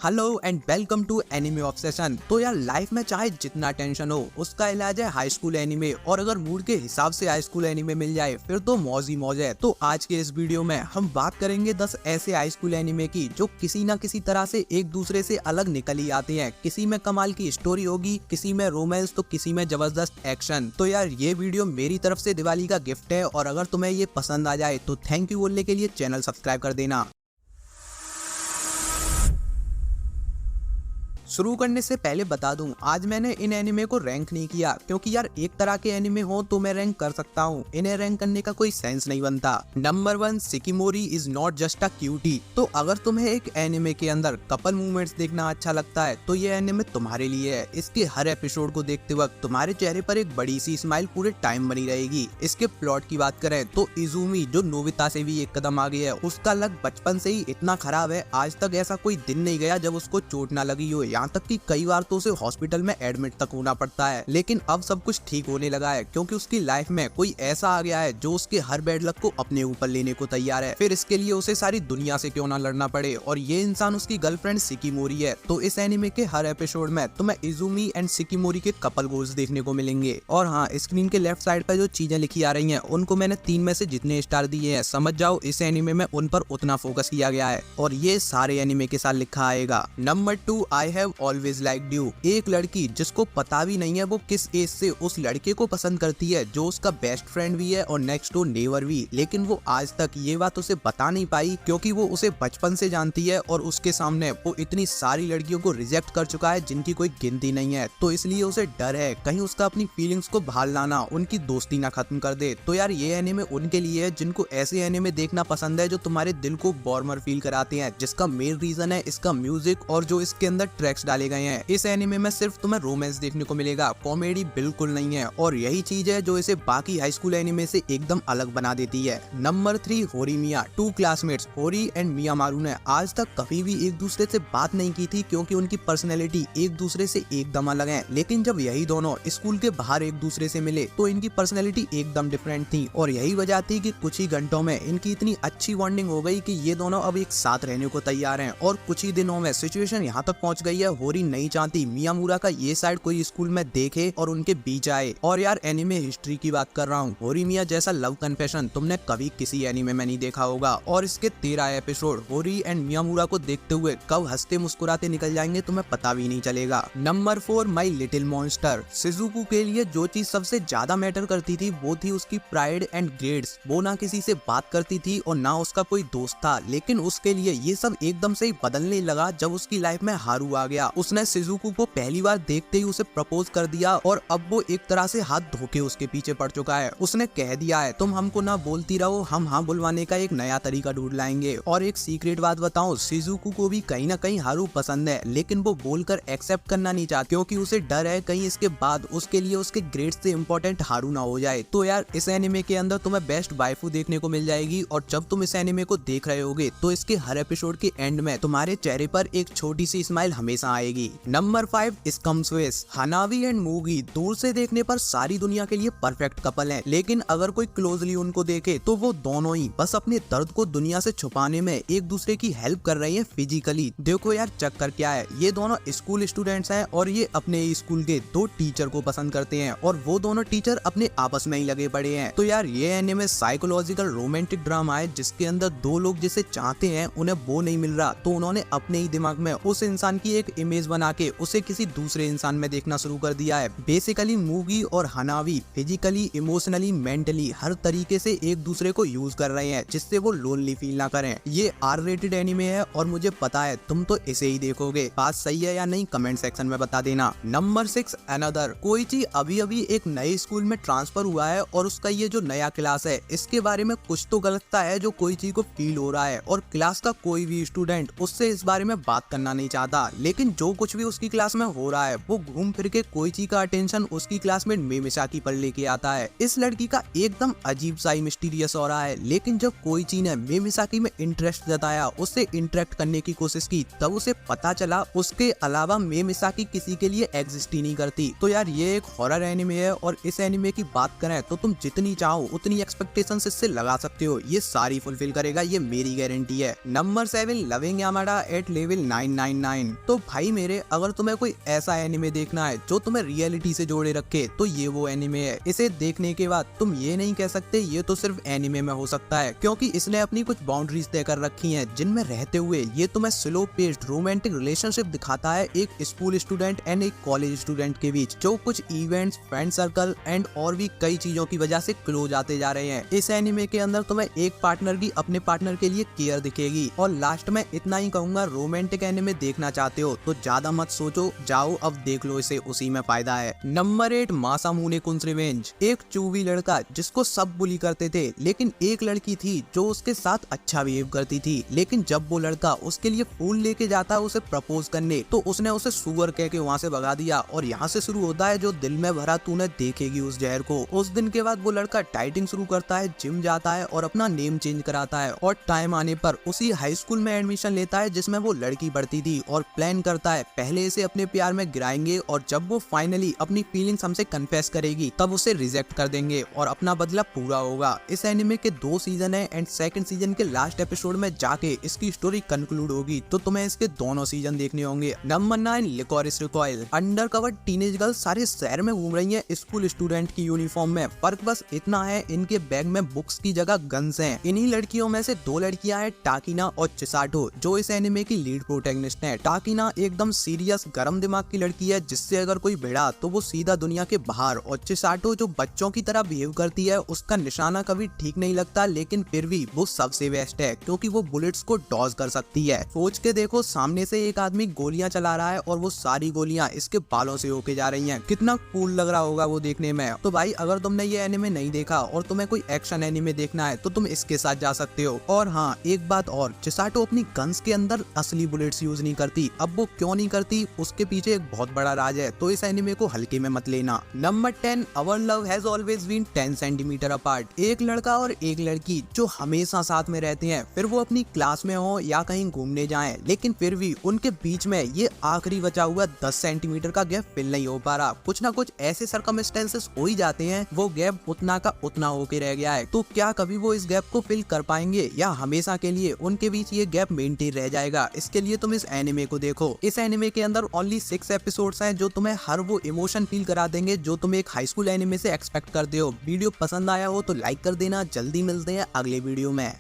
Hello and welcome to anime obsession. तो यार life में चाहे जितना टेंशन हो उसका इलाज है हाई स्कूल एनिमे, और अगर मूड के हिसाब से हाई स्कूल एनिमे मिल जाए फिर तो मौज ही मौज है। तो आज के इस वीडियो में हम बात करेंगे 10 ऐसे हाई स्कूल एनिमे की जो किसी न किसी तरह से एक दूसरे से अलग निकल ही आते हैं। किसी में कमाल की स्टोरी होगी, किसी में रोमांस, तो किसी में जबरदस्त एक्शन। तो यार ये वीडियो मेरी तरफ से दिवाली का गिफ्ट है, और अगर तुम्हें ये पसंद आ जाए तो थैंक यू बोलने के लिए चैनल सब्सक्राइब कर देना। शुरू करने से पहले बता दूं, आज मैंने इन एनिमे को रैंक नहीं किया, क्योंकि यार एक तरह के एनिमे हो तो मैं रैंक कर सकता हूं, इन्हें रैंक करने का कोई सेंस नहीं बनता। Number 1, Shikimori is not just a cutie. तो अगर तुम्हें एक एनिमे के अंदर कपल मूवमेंट्स देखना अच्छा लगता है तो ये एनिमे तुम्हारे लिए है। इसके हर एपिसोड को देखते वक्त तुम्हारे चेहरे पर एक बड़ी सी स्माइल पूरे टाइम बनी रहेगी। इसके प्लॉट की बात करें तो इजुमी, जो नोबिता से भी एक कदम आगे है, उसका लक बचपन से ही इतना खराब है, आज तक ऐसा कोई दिन नहीं गया जब उसको चोट ना लगी हो। यहाँ तक कि कई बार तो उसे हॉस्पिटल में एडमिट तक होना पड़ता है, लेकिन अब सब कुछ ठीक होने लगा है, क्योंकि उसकी लाइफ में कोई ऐसा आ गया है जो उसके हर बैड लक को अपने ऊपर लेने को तैयार है, फिर इसके लिए उसे सारी दुनिया से क्यों ना लड़ना पड़े। और ये इंसान उसकी गर्लफ्रेंड शिकिमोरी है। तो इस एनिमे के हर एपिसोड में तुम्हें इजुमी एंड शिकिमोरी के कपल गोल्स देखने को मिलेंगे। और हाँ, स्क्रीन के लेफ्ट साइड पर जो चीजें लिखी आ रही हैं उनको मैंने 3 में से जितने स्टार दिए हैं, समझ जाओ इस एनिमे में उन पर उतना फोकस किया गया है, और ये सारे एनिमे के साथ लिखा आएगा। Number 2, I have always liked you. एक लड़की जिसको पता भी नहीं है वो किस एज से उस लड़के को पसंद करती है, जो उसका बेस्ट फ्रेंड भी है और नेक्स्ट डोर नेबर भी, लेकिन वो आज तक ये बात उसे बता नहीं पाई, क्योंकि वो उसे बचपन से जानती है और उसके सामने वो इतनी सारी लड़कियों को रिजेक्ट कर चुका है जिनकी कोई गिनती नहीं है। तो इसलिए उसे डर है कहीं उसका अपनी फीलिंग्स को बाहर लाना उनकी दोस्ती ना खत्म कर दे। तो यार ये एनिमे उनके लिए है जिनको ऐसे एनिमे देखना पसंद है जो तुम्हारे दिल को वार्मर फील कराते हैं, जिसका मेन रीजन है इसका म्यूजिक और जो इसके अंदर ट्रैक्स डाले गए हैं। इस एनिमे में सिर्फ तुम्हें रोमांस देखने को मिलेगा, कॉमेडी बिल्कुल नहीं है, और यही चीज है जो इसे बाकी हाई स्कूल एनिमे से एकदम अलग बना देती है। नंबर 3, होरीमिया। 2 क्लासमेट्स होरी एंड मियामारू ने आज तक कभी भी एक दूसरे से बात नहीं की थी, क्योंकि उनकी पर्सनैलिटी एक दूसरे से एकदम अलग है। लेकिन जब यही दोनों स्कूल के बाहर एक दूसरे से मिले तो इनकी पर्सनैलिटी एकदम डिफरेंट थी, और यही वजह थी कि कुछ ही घंटों में इनकी इतनी अच्छी बॉन्डिंग हो गई कि ये दोनों अब एक साथ रहने को तैयार हैं। और कुछ ही दिनों में सिचुएशन यहाँ तक पहुँच गई है, होरी नहीं चाहती मियामुरा का ये साइड कोई स्कूल में देखे और उनके बीच आए। और यार एनिमे हिस्ट्री की बात कर रहा हूँ, होरी मिया जैसा लव कन्फेशन तुमने कभी किसी एनिमे में नहीं देखा होगा, और इसके 13 एपिसोड होरी एंड मियामुरा को देखते हुए कब हंसते मुस्कुराते निकल जाएंगे तुम्हें पता भी नहीं चलेगा। Number 4, my little monster. Shizuku के लिए जो चीज सबसे ज्यादा मैटर करती थी वो थी उसकी प्राइड एंड ग्रेड्स। वो ना किसी से बात करती थी और ना उसका कोई दोस्त था, लेकिन उसके लिए ये सब एकदम से ही बदलने लगा जब उसकी लाइफ में हारू आ गया। उसने शिजुकू को पहली बार देखते ही उसे प्रपोज कर दिया, और अब वो एक तरह से हाथ धोके उसके पीछे पड़ चुका है। उसने कह दिया है तुम हमको ना बोलती रहो, हम हाँ बुलवाने का एक नया तरीका ढूंढ लाएंगे। और एक सीक्रेट बात बताऊं, शिजुकू को भी कहीं ना कहीं हारू पसंद है, लेकिन वो बोलकर एक्सेप्ट करना नहीं चाहती, क्योंकि उसे डर है कहीं इसके बाद उसके लिए उसके ग्रेड से इम्पोर्टेंट हारू ना हो जाए। तो यार इस एनिमे के अंदर तुम्हें बेस्ट वाइफू देखने को मिल जाएगी, और जब तुम इस एनिमे को देख रहे होगे तो इसके हर एपिसोड के एंड में तुम्हारे चेहरे पर एक छोटी सी स्माइल हमेशा आएगी। नंबर 5, स्कम्सवेस। हनावी एंड मूगी दूर से देखने पर सारी दुनिया के लिए परफेक्ट कपल हैं, लेकिन अगर कोई क्लोजली उनको देखे तो वो दोनों ही बस अपने दर्द को दुनिया से छुपाने में एक दूसरे की हेल्प कर रही हैं फिजिकली। देखो यार चक्कर क्या है, ये दोनों स्कूल स्टूडेंट्स हैं और ये अपने स्कूल के 2 टीचर को पसंद करते हैं, और वो दोनों टीचर अपने आपस में ही लगे पड़े हैं। तो यार ये एनिमे साइकोलॉजिकल रोमांटिक ड्रामा है, जिसके अंदर 2 लोग जिसे चाहते हैं उन्हें वो नहीं मिल रहा, तो उन्होंने अपने ही दिमाग में उस इंसान की एक इमेज बना के उसे किसी दूसरे इंसान में देखना शुरू कर दिया है। बेसिकली मूगी और हनावी फिजिकली, इमोशनली, मेंटली हर तरीके से एक दूसरे को यूज कर रहे हैं, जिससे वो लोनली फील ना करें। ये R-रेटेड एनिमे है, और मुझे पता है तुम तो इसे ही देखोगे। बात सही है या नहीं कमेंट सेक्शन में बता देना। Number 6, another. कोइची अभी अभी एक नए स्कूल में ट्रांसफर हुआ है, और उसका ये जो नया क्लास है इसके बारे में कुछ तो गलत है जो कोइची को फील हो रहा है, और क्लास का कोई भी स्टूडेंट उससे इस बारे में बात करना नहीं चाहता। लेकिन लेकिन जो कुछ भी उसकी क्लास में हो रहा है वो घूम फिर के कोइची का अटेंशन उसकी क्लासमेट मेमिसाकी पर लेके आता है। इस लड़की का एकदम अजीब सा मिस्टीरियस हो रहा है, लेकिन जब कोइची ने मेमिसाकी में इंटरेस्ट जताया, उससे इंटरेक्ट करने की कोशिश की, तब उसे पता चला उसके अलावा मेमिसाकी किसी के लिए एग्जिस्ट ही नहीं करती। तो यार ये एक हॉरर एनिमे है और इस एनिमे की बात करें तो तुम जितनी चाहो उतनी एक्सपेक्टेशंस इससे लगा सकते हो, ये सारी फुलफिल करेगा, ये मेरी गारंटी है। Number 7 loving Yamada at level 999। तो भाई मेरे, अगर तुम्हें कोई ऐसा एनिमे देखना है जो तुम्हें रियलिटी से जोड़े रखे तो ये वो एनिमे है। इसे देखने के बाद तुम ये नहीं कह सकते ये तो सिर्फ एनिमे में हो सकता है, क्योंकि इसने अपनी कुछ बाउंड्रीज तय कर रखी हैं, जिनमें रहते हुए ये तुम्हें स्लो पेस्ड रोमांटिक रिलेशनशिप दिखाता है एक स्कूल स्टूडेंट एंड एक कॉलेज स्टूडेंट के बीच, जो कुछ इवेंट्स, फ्रेंड सर्कल एंड और भी कई चीजों की वजह से क्लोज आते जा रहे हैं। इस एनिमे के अंदर तुम्हें एक पार्टनर की अपने पार्टनर के लिए केयर दिखेगी। और लास्ट में इतना ही कहूंगा, रोमांटिक एनिमे देखना चाहते हो तो ज्यादा मत सोचो, जाओ अब देख लो इसे, उसी में फायदा है। Number 8 Masamune kun's revenge. एक चूवी लड़का जिसको सब बुली करते थे, लेकिन एक लड़की थी जो उसके साथ अच्छा बिहेव करती थी, लेकिन जब वो लड़का उसके लिए फूल लेके जाता है उसे प्रपोज करने, तो उसने उसे सुअर कह के वहाँ से भगा दिया। और यहाँ से शुरू होता है जो दिल में भरा तूने देखेगी उस जहर को। उस दिन के बाद वो लड़का डाइटिंग शुरू करता है, जिम जाता है और अपना नेम चेंज कराता है, और टाइम आने पर उसी हाई स्कूल में एडमिशन लेता है जिसमें वो लड़की पढ़ती थी, और प्लान करता है पहले इसे अपने प्यार में गिराएंगे और जब वो फाइनली अपनी फीलिंग्स हमसे कन्फेस करेगी तब उसे रिजेक्ट कर देंगे और अपना बदला पूरा होगा। इस एनिमे के 2 सीजन है एंड सेकंड सीजन के लास्ट एपिसोड में जाके इसकी स्टोरी कंक्लूड होगी, तो तुम्हें इसके दोनों सीजन देखने होंगे। Number 9 liquorice recoil. Undercover teenage girl सारे शहर में घूम रही है स्कूल स्टूडेंट की यूनिफॉर्म में, फर्क बस इतना है इनके बैग में बुक्स की जगह गन्स हैं। इन्हीं लड़कियों में से 2 लड़कियां हैं, टाकिना और चिसाटो, जो इस एनिमे की लीड प्रोटैगनिस्ट है। टाकिना एकदम सीरियस गरम दिमाग की लड़की है जिससे अगर कोई भिड़ा तो वो सीधा दुनिया के बाहर, और चिसाटो जो बच्चों की तरह बिहेव करती है, उसका निशाना कभी ठीक नहीं लगता, लेकिन फिर भी वो सबसे बेस्ट है क्योंकि वो बुलेट्स को डॉज कर सकती है। सोच के देखो, सामने से एक आदमी गोलियां चला रहा है और वो सारी गोलियां इसके बालों से होके जा रही हैं, कितना कूल लग रहा होगा वो देखने में। तो भाई अगर तुमने ये एनिमे नहीं देखा और तुम्हें कोई एक्शन एनिमे देखना है तो तुम इसके साथ जा सकते हो। और हाँ, एक बात और, चिसाटो अपनी गन्स के अंदर असली बुलेट्स यूज नहीं करती। अब वो क्यों नहीं करती, उसके पीछे एक बहुत बड़ा राज है, तो इस एनिमे को हल्के में मत लेना। Number 10 our love has always been 10 centimetre apart. एक लड़का और एक लड़की जो हमेशा साथ में रहते हैं, फिर वो अपनी क्लास में हो या कहीं घूमने जाएं, लेकिन फिर भी उनके बीच में ये आखिरी बचा हुआ 10 सेंटीमीटर का गैप फिल नहीं हो पा रहा। कुछ ना कुछ ऐसे सर्कमस्टेंसेस हो ही जाते हैं, वो गैप उतना का उतना होके रह गया है। तो क्या कभी वो इस गैप को फिल कर पाएंगे या हमेशा के लिए उनके बीच ये गैप मेंटेन रह जाएगा? इसके लिए तुम इस एनिमे को देखो। इस एनिमे के अंदर ओनली 6 एपिसोड्स हैं जो तुम्हें हर वो इमोशन फील करा देंगे जो तुम एक हाई स्कूल एनिमे से एक्सपेक्ट करते हो। वीडियो पसंद आया हो तो लाइक कर देना। जल्दी मिलते हैं अगले वीडियो में।